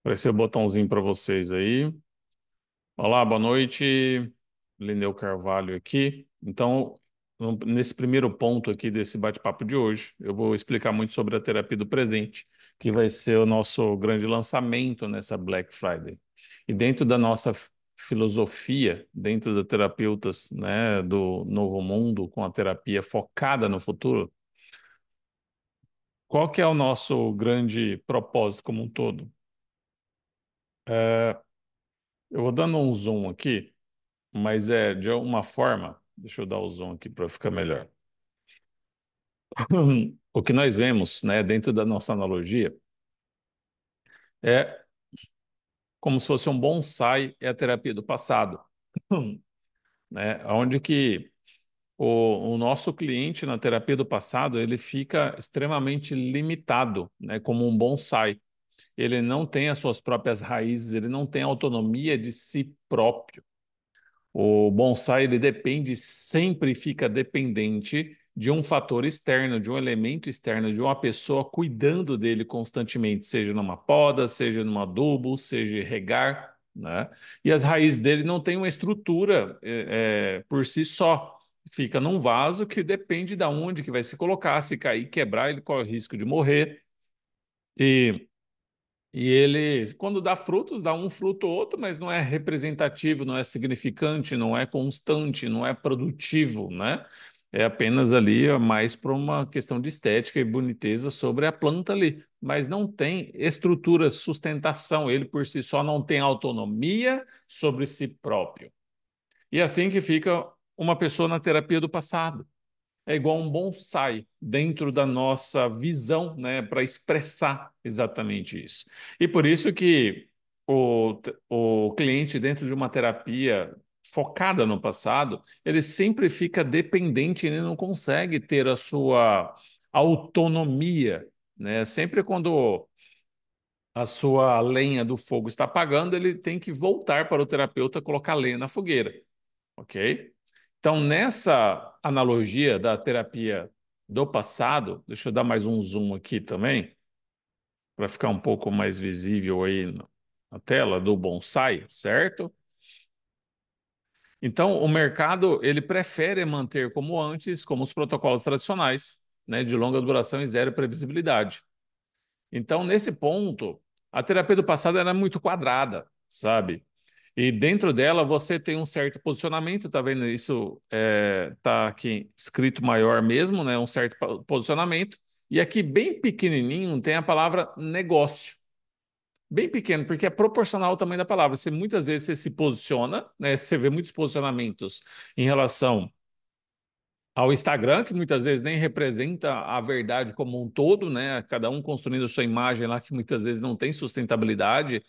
Apareceu o botãozinho para vocês aí. Olá, boa noite. Lineu Carvalho aqui. Então, nesse primeiro ponto aqui desse bate-papo de hoje, eu vou explicar muito sobre a terapia do presente, que vai ser o nosso grande lançamento nessa Black Friday. E dentro da nossa filosofia, dentro da terapeutas, né, do Novo Mundo, com a terapia focada no futuro, qual que é o nosso grande propósito como um todo? Eu vou dando um zoom aqui, mas é de alguma forma, deixa eu dar o zoom aqui para ficar melhor. O que nós vemos, né, dentro da nossa analogia, é como se fosse um bonsai, é a terapia do passado, né, onde que o nosso cliente na terapia do passado ele fica extremamente limitado, né, como um bonsai. Ele não tem as suas próprias raízes, ele não tem autonomia de si próprio. O bonsai ele depende, sempre fica dependente de um fator externo, de um elemento externo, de uma pessoa cuidando dele constantemente, seja numa poda, seja num adubo, seja regar, né? E as raízes dele não têm uma estrutura por si só. Fica num vaso que depende de onde que vai se colocar, se cair, quebrar, ele corre o risco de morrer. E ele, quando dá frutos, dá um fruto ou outro, mas não é representativo, não é significante, não é constante, não é produtivo, né? É apenas ali mais para uma questão de estética e boniteza sobre a planta ali, mas não tem estrutura, sustentação, ele por si só não tem autonomia sobre si próprio. E é assim que fica uma pessoa na terapia do passado é igual um bonsai dentro da nossa visão, né, para expressar exatamente isso. E por isso que o cliente dentro de uma terapia focada no passado, ele sempre fica dependente, ele não consegue ter a sua autonomia, né? Sempre quando a sua lenha do fogo está apagando, ele tem que voltar para o terapeuta colocar lenha na fogueira, ok? Então, nessa analogia da terapia do passado, deixa eu dar mais um zoom aqui também, para ficar um pouco mais visível aí na tela do bonsai, certo? Então, o mercado ele prefere manter como antes, como os protocolos tradicionais, né, de longa duração e zero previsibilidade. Então, nesse ponto, a terapia do passado era muito quadrada, sabe? E dentro dela você tem um certo posicionamento, tá vendo? Isso tá aqui escrito maior mesmo, né? Um certo posicionamento. E aqui bem pequenininho tem a palavra negócio. Bem pequeno, porque é proporcional ao tamanho da palavra. Você muitas vezes você se posiciona, né? Você vê muitos posicionamentos em relação ao Instagram, que muitas vezes nem representa a verdade como um todo, né? Cada um construindo a sua imagem lá, que muitas vezes não tem sustentabilidade,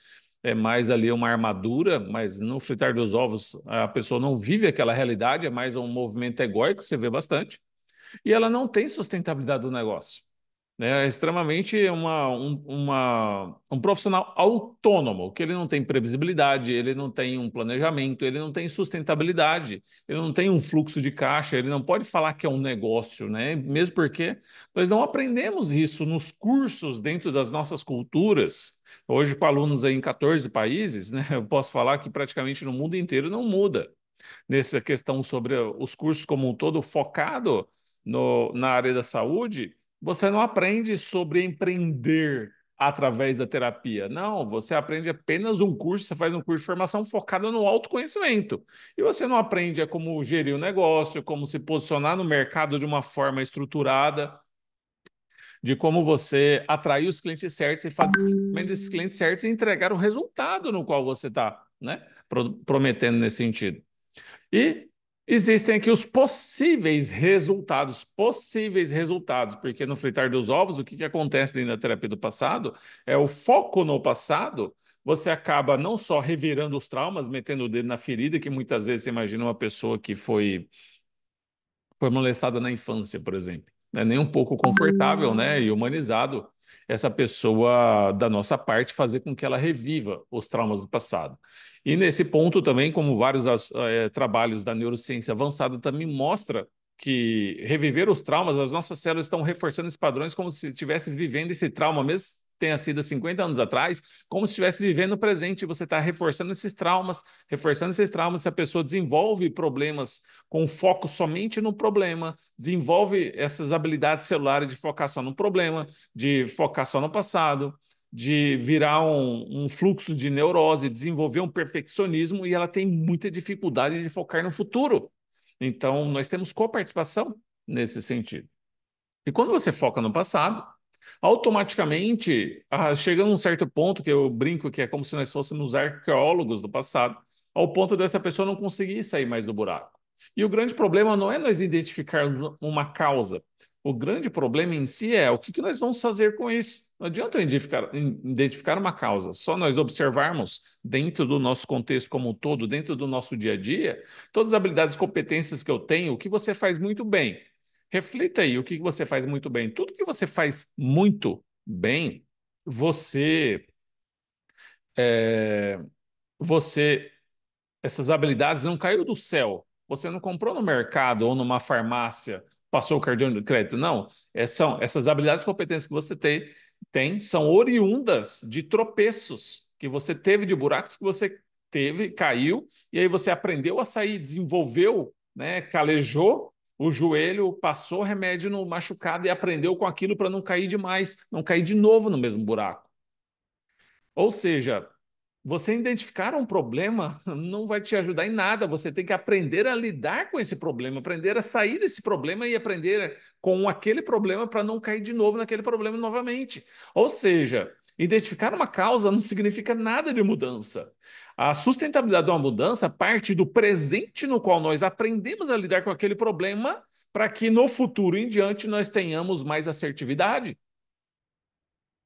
é mais ali uma armadura, mas no fritar dos ovos a pessoa não vive aquela realidade, é mais um movimento egóico, que você vê bastante, e ela não tem sustentabilidade do negócio, né? É extremamente um profissional autônomo, que ele não tem previsibilidade, ele não tem um planejamento, ele não tem sustentabilidade, ele não tem um fluxo de caixa, ele não pode falar que é um negócio, né? Mesmo porque nós não aprendemos isso nos cursos dentro das nossas culturas. Hoje, com alunos aí em 14 países, né, eu posso falar que praticamente no mundo inteiro não muda nessa questão sobre os cursos como um todo focado na área da saúde, você não aprende sobre empreender através da terapia. Não, você aprende apenas um curso, você faz um curso de formação focado no autoconhecimento. E você não aprende a como gerir o negócio, como se posicionar no mercado de uma forma estruturada, de como você atrair os clientes certos e fazer esses clientes certos e entregar o resultado no qual você está, né, prometendo nesse sentido. E existem aqui os possíveis resultados, porque no fritar dos ovos, o que, que acontece dentro da terapia do passado é o foco no passado. Você acaba não só revirando os traumas, metendo o dedo na ferida, que muitas vezes você imagina uma pessoa que foi molestada na infância, por exemplo. Não é nem um pouco confortável, né, e humanizado essa pessoa da nossa parte fazer com que ela reviva os traumas do passado. E nesse ponto também, como vários trabalhos da neurociência avançada também mostra que reviver os traumas, as nossas células estão reforçando esses padrões como se estivesse vivendo esse trauma mesmo tenha sido há 50 anos atrás, como se estivesse vivendo o presente, e você está reforçando esses traumas, se a pessoa desenvolve problemas com foco somente no problema, desenvolve essas habilidades celulares de focar só no problema, de focar só no passado, de virar um fluxo de neurose, desenvolver um perfeccionismo, e ela tem muita dificuldade de focar no futuro. Então, nós temos coparticipação nesse sentido. E quando você foca no passado, automaticamente chega num certo ponto que eu brinco que é como se nós fôssemos arqueólogos do passado, ao ponto dessa pessoa não conseguir sair mais do buraco. E o grande problema não é nós identificarmos uma causa. O grande problema em si é o que nós vamos fazer com isso. Não adianta eu identificar uma causa, só nós observarmos dentro do nosso contexto como um todo, dentro do nosso dia a dia, todas as habilidades e competências que eu tenho, o que você faz muito bem. Reflita aí o que você faz muito bem. Tudo que você faz muito bem, você, é, você essas habilidades não caiu do céu. Você não comprou no mercado ou numa farmácia, passou o cartão de crédito. Não. São essas habilidades e competências que você tem são oriundas de tropeços que você teve, de buracos que você teve, caiu, e aí você aprendeu a sair, desenvolveu, né, calejou o joelho, passou remédio no machucado e aprendeu com aquilo para não cair demais, não cair de novo no mesmo buraco. Ou seja, você identificar um problema não vai te ajudar em nada. Você tem que aprender a lidar com esse problema, aprender a sair desse problema e aprender com aquele problema para não cair de novo naquele problema novamente. Ou seja, identificar uma causa não significa nada de mudança. A sustentabilidade de uma mudança parte do presente no qual nós aprendemos a lidar com aquele problema para que no futuro em diante nós tenhamos mais assertividade.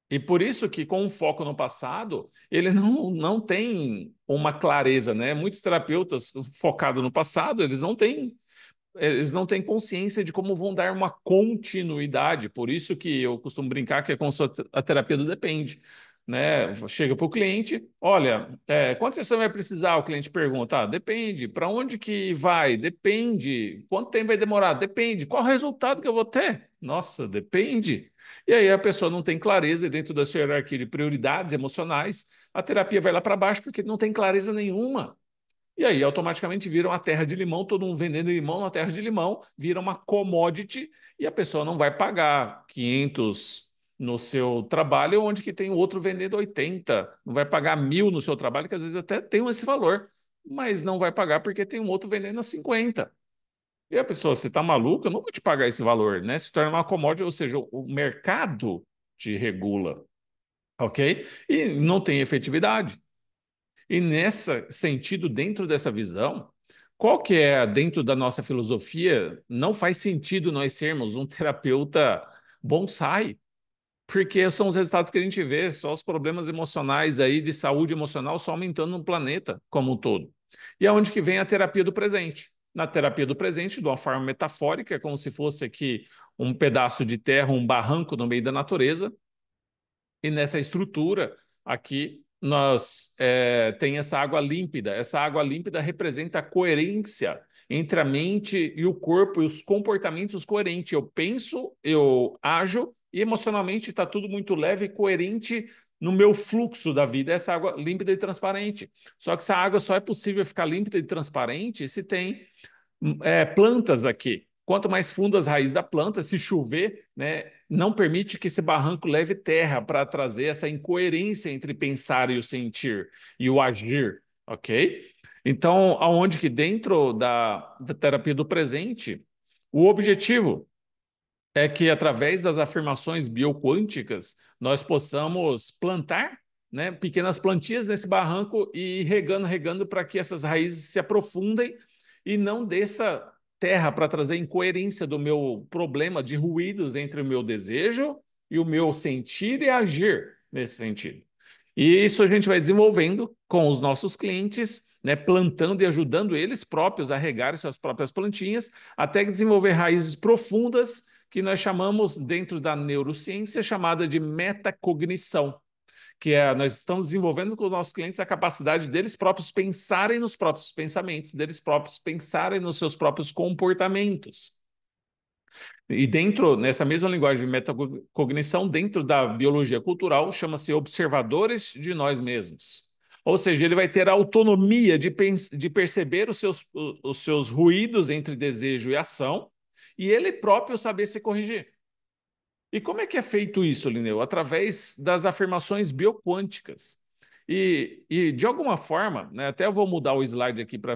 E por isso que, com o foco no passado, ele não tem uma clareza, né? Muitos terapeutas focados no passado, eles não têm consciência de como vão dar uma continuidade. Por isso que eu costumo brincar que é como se fosse a terapia do depende. Né? Chega para o cliente, olha, quantas sessões vai precisar? O cliente pergunta, depende. Para onde que vai? Depende. Quanto tempo vai demorar? Depende. Qual o resultado que eu vou ter? Nossa, depende. E aí a pessoa não tem clareza e dentro da sua hierarquia de prioridades emocionais, a terapia vai lá para baixo porque não tem clareza nenhuma. E aí, automaticamente, vira uma terra de limão, todo mundo vendendo limão na terra de limão, vira uma commodity e a pessoa não vai pagar 500 no seu trabalho, onde que tem outro vendendo 80. Não vai pagar 1.000 no seu trabalho, que às vezes até tem esse valor, mas não vai pagar porque tem um outro vendendo a 50. E a pessoa, você está maluco? Eu não vou te pagar esse valor, né? Se torna uma commodity, ou seja, o mercado te regula, ok? E não tem efetividade. E nesse sentido, dentro dessa visão, qual que é, dentro da nossa filosofia, não faz sentido nós sermos um terapeuta bonsai, porque são os resultados que a gente vê, só os problemas emocionais aí de saúde emocional só aumentando no planeta como um todo. E aonde que vem a terapia do presente? Na terapia do presente, de uma forma metafórica, é como se fosse aqui um pedaço de terra, um barranco no meio da natureza, e nessa estrutura aqui nós tem essa água límpida. Essa água límpida representa a coerência entre a mente e o corpo e os comportamentos coerentes. Eu penso, eu ajo e emocionalmente está tudo muito leve e coerente no meu fluxo da vida. Essa água límpida e transparente. Só que essa água só é possível ficar límpida e transparente se tem plantas aqui. Quanto mais fundo as raízes da planta, se chover, né, não permite que esse barranco leve terra para trazer essa incoerência entre pensar e o sentir e o agir, ok? Então, aonde que dentro da terapia do presente, o objetivo é que através das afirmações bioquânticas nós possamos plantar, né, pequenas plantinhas nesse barranco e ir regando, regando para que essas raízes se aprofundem e não desça terra para trazer incoerência do meu problema de ruídos entre o meu desejo e o meu sentir e agir nesse sentido. E isso a gente vai desenvolvendo com os nossos clientes, né, plantando e ajudando eles próprios a regar suas próprias plantinhas, até desenvolver raízes profundas que nós chamamos, dentro da neurociência, chamada de metacognição, que nós estamos desenvolvendo com os nossos clientes a capacidade deles próprios pensarem nos próprios pensamentos, deles próprios pensarem nos seus próprios comportamentos. E dentro, nessa mesma linguagem de metacognição, dentro da biologia cultural, chama-se observadores de nós mesmos. Ou seja, ele vai ter a autonomia de perceber os seus ruídos entre desejo e ação, e ele próprio saber se corrigir. E como é que é feito isso, Lineu? Através das afirmações bioquânticas. E de alguma forma, né, até eu vou mudar o slide aqui para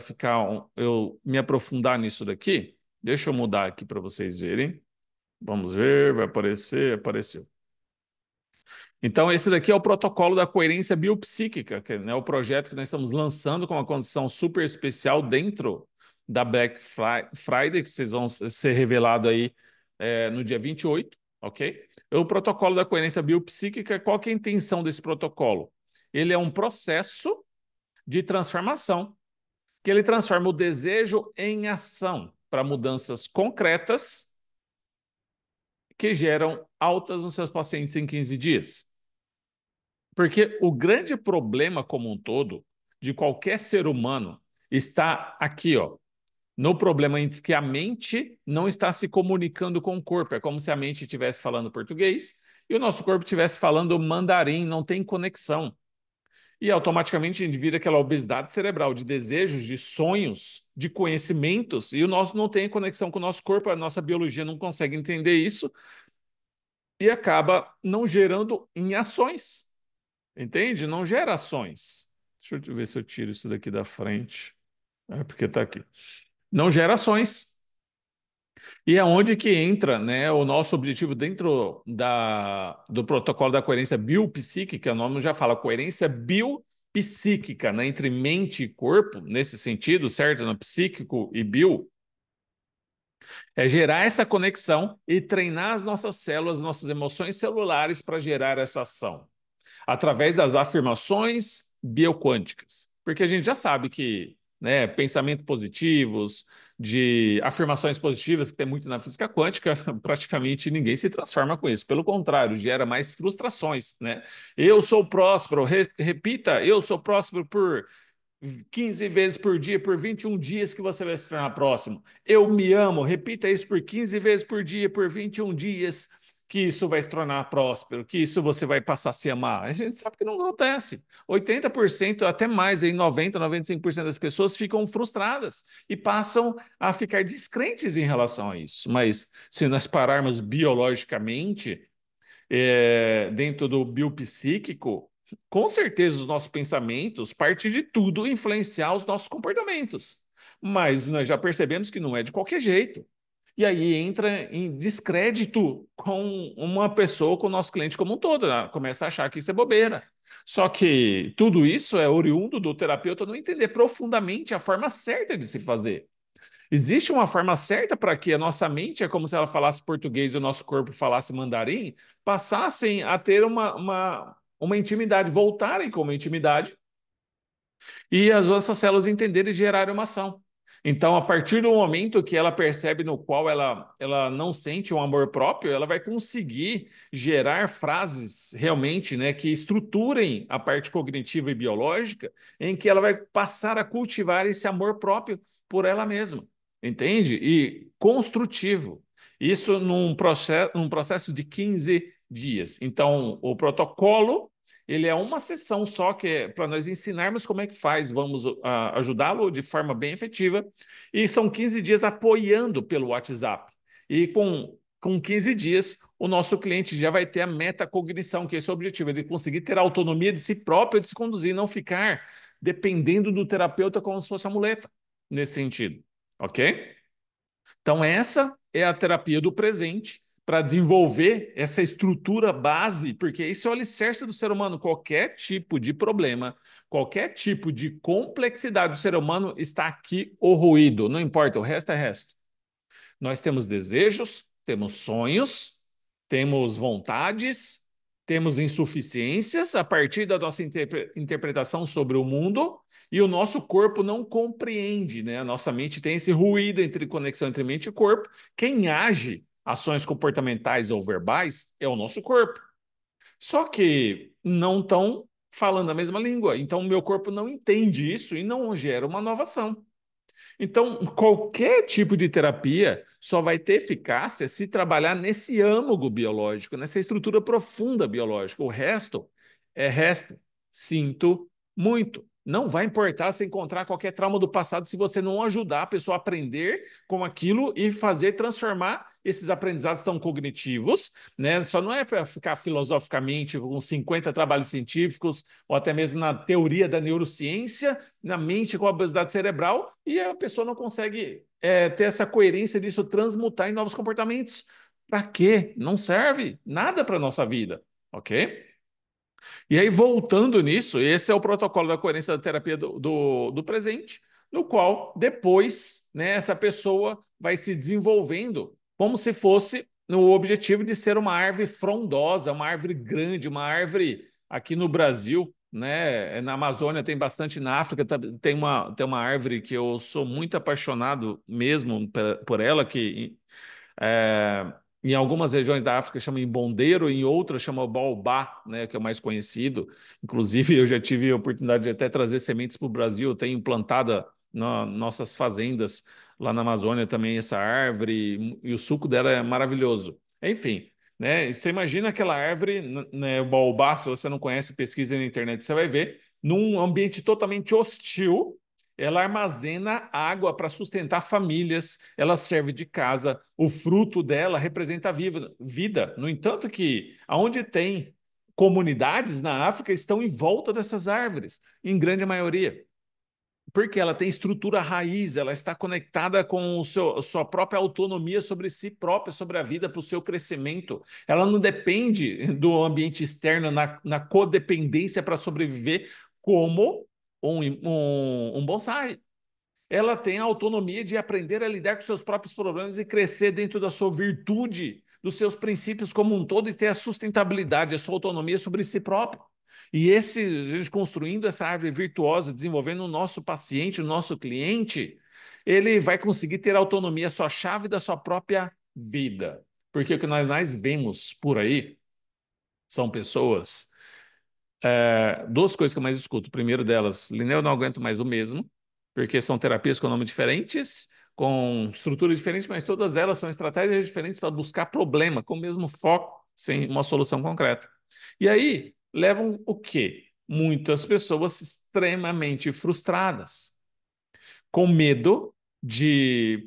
eu me aprofundar nisso daqui. Deixa eu mudar aqui para vocês verem. Vamos ver, vai aparecer, apareceu. Então, esse daqui é o protocolo da coerência biopsíquica, que é o projeto que nós estamos lançando com uma condição super especial dentro da Black Friday, que vocês vão ser revelado aí no dia 28, ok? O protocolo da coerência biopsíquica, qual que é a intenção desse protocolo? Ele é um processo de transformação, que ele transforma o desejo em ação para mudanças concretas que geram altas nos seus pacientes em 15 dias. Porque o grande problema como um todo de qualquer ser humano está aqui, ó, no problema entre que a mente não está se comunicando com o corpo. É como se a mente estivesse falando português e o nosso corpo estivesse falando mandarim, não tem conexão. E automaticamente a gente vira aquela obesidade cerebral de desejos, de sonhos, de conhecimentos, e o nosso não tem conexão com o nosso corpo, a nossa biologia não consegue entender isso e acaba não gerando em ações. Entende? Não gera ações. Deixa eu ver se eu tiro isso daqui da frente. É porque está aqui. Não gera ações. E é onde que entra, né, o nosso objetivo dentro do protocolo da coerência biopsíquica, o nome já fala coerência biopsíquica, né, entre mente e corpo, nesse sentido, certo? No psíquico e bio, é gerar essa conexão e treinar as nossas células, nossas emoções celulares para gerar essa ação através das afirmações bioquânticas. Porque a gente já sabe que, né, pensamentos positivos, de afirmações positivas, que tem muito na física quântica, praticamente ninguém se transforma com isso. Pelo contrário, gera mais frustrações, né? Eu sou próspero, repita, eu sou próspero por 15 vezes por dia, por 21 dias que você vai se tornar próximo. Eu me amo, repita isso por 15 vezes por dia, por 21 dias, que isso vai se tornar próspero, que isso você vai passar a se amar. A gente sabe que não acontece. 80%, até mais, aí 90, 95% das pessoas ficam frustradas e passam a ficar descrentes em relação a isso. Mas se nós pararmos biologicamente, dentro do biopsíquico, com certeza os nossos pensamentos, parte de tudo, influenciar os nossos comportamentos. Mas nós já percebemos que não é de qualquer jeito. E aí entra em descrédito com uma pessoa, com o nosso cliente como um todo, né? Começa a achar que isso é bobeira. Só que tudo isso é oriundo do terapeuta não entender profundamente a forma certa de se fazer. Existe uma forma certa para que a nossa mente, é como se ela falasse português e o nosso corpo falasse mandarim, passassem a ter uma intimidade, voltarem com uma intimidade e as nossas células entenderem e gerarem uma ação. Então, a partir do momento que ela percebe no qual ela não sente um amor próprio, ela vai conseguir gerar frases realmente, né, que estruturem a parte cognitiva e biológica, em que ela vai passar a cultivar esse amor próprio por ela mesma, entende? E construtivo. Isso num processo de 15 dias. Então, o protocolo ele é uma sessão só que é para nós ensinarmos como é que faz, vamos ajudá-lo de forma bem efetiva. E são 15 dias apoiando pelo WhatsApp. E com 15 dias, o nosso cliente já vai ter a metacognição, que é esse é o objetivo, ele conseguir ter a autonomia de si próprio, de se conduzir, não ficar dependendo do terapeuta como se fosse a muleta, nesse sentido. Ok? Então, essa é a terapia do presente para desenvolver essa estrutura base, porque isso é o alicerce do ser humano. Qualquer tipo de problema, qualquer tipo de complexidade do ser humano está aqui o ruído, não importa, o resto é resto. Nós temos desejos, temos sonhos, temos vontades, temos insuficiências a partir da nossa interpretação sobre o mundo e o nosso corpo não compreende, né? A nossa mente tem esse ruído entre conexão entre mente e corpo. Quem age ações comportamentais ou verbais é o nosso corpo. Só que não estão falando a mesma língua. Então, o meu corpo não entende isso e não gera uma nova ação. Então, qualquer tipo de terapia só vai ter eficácia se trabalhar nesse âmago biológico, nessa estrutura profunda biológica. O resto é resto. Sinto muito. Não vai importar se encontrar qualquer trauma do passado se você não ajudar a pessoa a aprender com aquilo e fazer transformar esses aprendizados tão cognitivos, né? Só não é para ficar filosoficamente com 50 trabalhos científicos ou até mesmo na teoria da neurociência, na mente com a obesidade cerebral, e a pessoa não consegue ter essa coerência disso transmutar em novos comportamentos. Para quê? Não serve nada para a nossa vida, ok? E aí, voltando nisso, esse é o protocolo da coerência da terapia do presente, no qual depois, né, essa pessoa vai se desenvolvendo como se fosse no objetivo de ser uma árvore frondosa, uma árvore grande, uma árvore aqui no Brasil, né? Na Amazônia tem bastante, na África tem uma árvore que eu sou muito apaixonado mesmo por ela, que é, em algumas regiões da África chama imbondeiro, em outras chama baobá, né, que é o mais conhecido. Inclusive, eu já tive a oportunidade de até trazer sementes para o Brasil. Eu tenho plantada nas nossas fazendas lá na Amazônia também essa árvore, e o suco dela é maravilhoso. Enfim, né, você imagina aquela árvore, né, o baobá, se você não conhece, pesquisa na internet, você vai ver, num ambiente totalmente hostil. Ela armazena água para sustentar famílias, ela serve de casa, o fruto dela representa a vida. No entanto, que aonde tem comunidades na África estão em volta dessas árvores, em grande maioria. Porque ela tem estrutura raiz, ela está conectada com sua própria autonomia sobre si própria, sobre a vida, para o seu crescimento. Ela não depende do ambiente externo na codependência para sobreviver como um bonsai. Ela tem a autonomia de aprender a lidar com seus próprios problemas e crescer dentro da sua virtude, dos seus princípios como um todo e ter a sustentabilidade, a sua autonomia sobre si próprio. E a gente construindo essa árvore virtuosa, desenvolvendo o nosso paciente, o nosso cliente, ele vai conseguir ter autonomia, a sua chave da sua própria vida. Porque o que nós mais vemos por aí são pessoas duas coisas que eu mais escuto. Primeiro delas, Lineu, eu não aguento mais o mesmo, porque são terapias com nomes diferentes, com estrutura diferente, mas todas elas são estratégias diferentes para buscar problema, com o mesmo foco, sem uma solução concreta. E aí levam o quê? Muitas pessoas extremamente frustradas com medo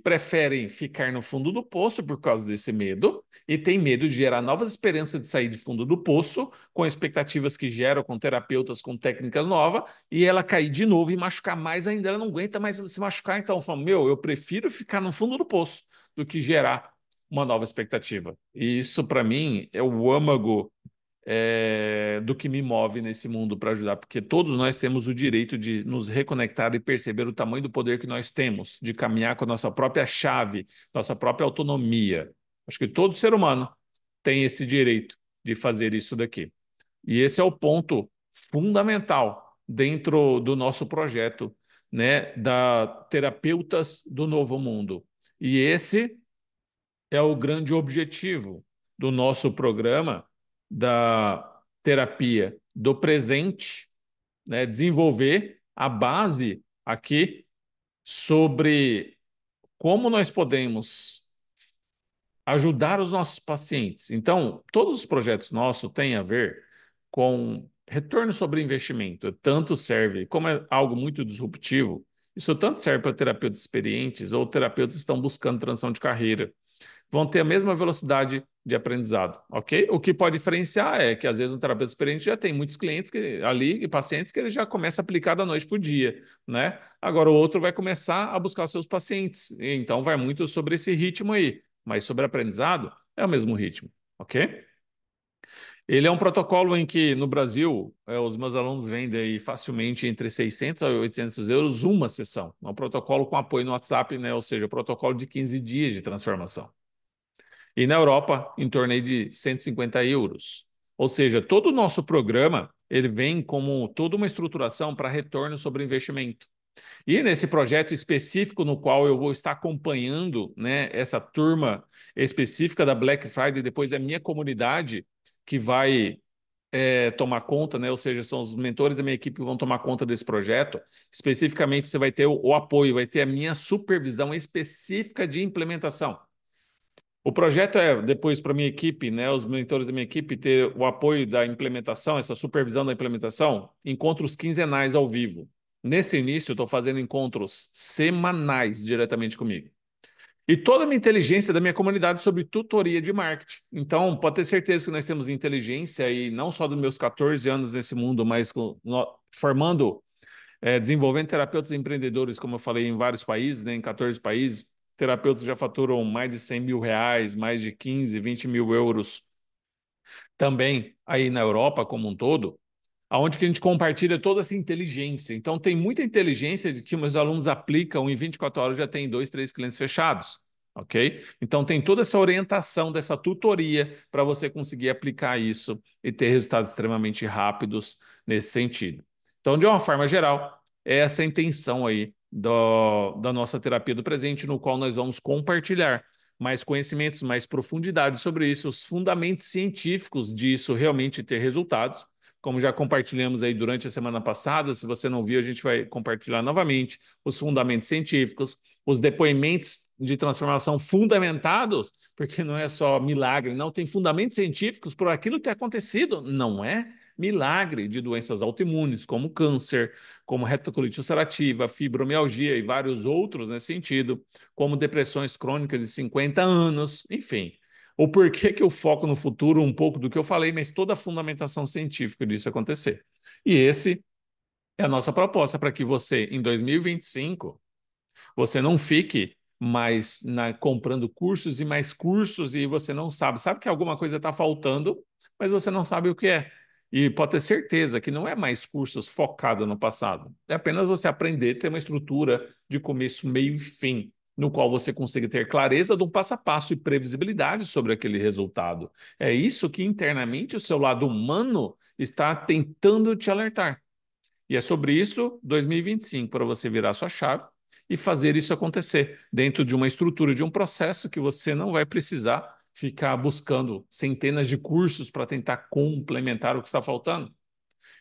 preferem ficar no fundo do poço por causa desse medo e tem medo de gerar novas esperanças de sair do fundo do poço com expectativas que geram com terapeutas com técnicas novas e ela cair de novo e machucar mais ainda, ela não aguenta mais se machucar, então fala, meu, eu prefiro ficar no fundo do poço do que gerar uma nova expectativa. E isso para mim é o âmago do que me move nesse mundo para ajudar, porque todos nós temos o direito de nos reconectar e perceber o tamanho do poder que nós temos, de caminhar com a nossa própria chave, nossa própria autonomia. Acho que todo ser humano tem esse direito de fazer isso daqui. E esse é o ponto fundamental dentro do nosso projeto, né, da Terapeutas do Novo Mundo. E esse é o grande objetivo do nosso programa da terapia do presente, né? Desenvolver a base aqui sobre como nós podemos ajudar os nossos pacientes. Então, todos os projetos nossos têm a ver com retorno sobre investimento. Tanto serve, como é algo muito disruptivo, isso tanto serve para terapeutas experientes ou terapeutas que estão buscando transição de carreira, vão ter a mesma velocidade de aprendizado, ok? O que pode diferenciar é que, às vezes, um terapeuta experiente já tem muitos clientes ali e pacientes que ele já começa a aplicar da noite para o dia, né? Agora, o outro vai começar a buscar os seus pacientes, então vai muito sobre esse ritmo aí, mas sobre aprendizado é o mesmo ritmo, ok? Ele é um protocolo em que, no Brasil, os meus alunos vendem aí facilmente entre 600 a 800 euros uma sessão. É um protocolo com apoio no WhatsApp, né? Ou seja, protocolo de 15 dias de transformação. E na Europa, em torno aí de 150 euros. Ou seja, todo o nosso programa ele vem como toda uma estruturação para retorno sobre investimento. E nesse projeto específico no qual eu vou estar acompanhando, né, essa turma específica da Black Friday, depois é a minha comunidade que vai tomar conta, né? Ou seja, são os mentores da minha equipe que vão tomar conta desse projeto. Especificamente, você vai ter o apoio, vai ter a minha supervisão específica de implementação. O projeto é depois para minha equipe, né, os mentores da minha equipe ter o apoio da implementação, essa supervisão da implementação, encontros quinzenais ao vivo. Nesse início, eu estou fazendo encontros semanais diretamente comigo. E toda a minha inteligência da minha comunidade sobre tutoria de marketing. Então, pode ter certeza que nós temos inteligência e não só dos meus 14 anos nesse mundo, mas formando, desenvolvendo terapeutas e empreendedores, como eu falei, em vários países, né, em 14 países. Terapeutas já faturam mais de 100 mil reais, mais de 15, 20 mil euros também aí na Europa como um todo, aonde que a gente compartilha toda essa inteligência. Então, tem muita inteligência de que meus alunos aplicam em 24 horas já tem 2, 3 clientes fechados, ok? Então, tem toda essa orientação dessa tutoria para você conseguir aplicar isso e ter resultados extremamente rápidos nesse sentido. Então, de uma forma geral, é essa a intenção aí da nossa terapia do presente, no qual nós vamos compartilhar mais conhecimentos, mais profundidade sobre isso, os fundamentos científicos disso realmente ter resultados, como já compartilhamos aí durante a semana passada. Se você não viu, a gente vai compartilhar novamente os fundamentos científicos, os depoimentos de transformação fundamentados, porque não é só milagre, não, tem fundamentos científicos por aquilo que tem acontecido, não é milagre, de doenças autoimunes, como câncer, como retocolite ulcerativa, fibromialgia e vários outros nesse sentido, como depressões crônicas de 50 anos, enfim. O porquê que eu foco no futuro, um pouco do que eu falei, mas toda a fundamentação científica disso acontecer. E esse é a nossa proposta para que você, em 2025, você não fique mais comprando cursos e mais cursos e você não sabe. Sabe que alguma coisa está faltando, mas você não sabe o que é. E pode ter certeza que não é mais cursos focados no passado. É apenas você aprender, ter uma estrutura de começo, meio e fim, no qual você consiga ter clareza de um passo a passo e previsibilidade sobre aquele resultado. É isso que internamente o seu lado humano está tentando te alertar. E é sobre isso 2025, para você virar sua chave e fazer isso acontecer dentro de uma estrutura, de um processo que você não vai precisar ficar buscando centenas de cursos para tentar complementar o que está faltando.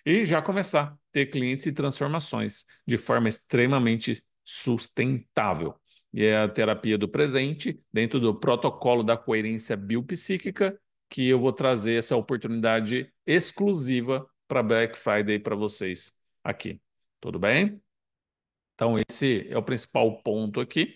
E já começar a ter clientes e transformações de forma extremamente sustentável. E é a terapia do presente, dentro do protocolo da coerência biopsíquica, que eu vou trazer essa oportunidade exclusiva para Black Friday para vocês aqui. Tudo bem? Então, esse é o principal ponto aqui.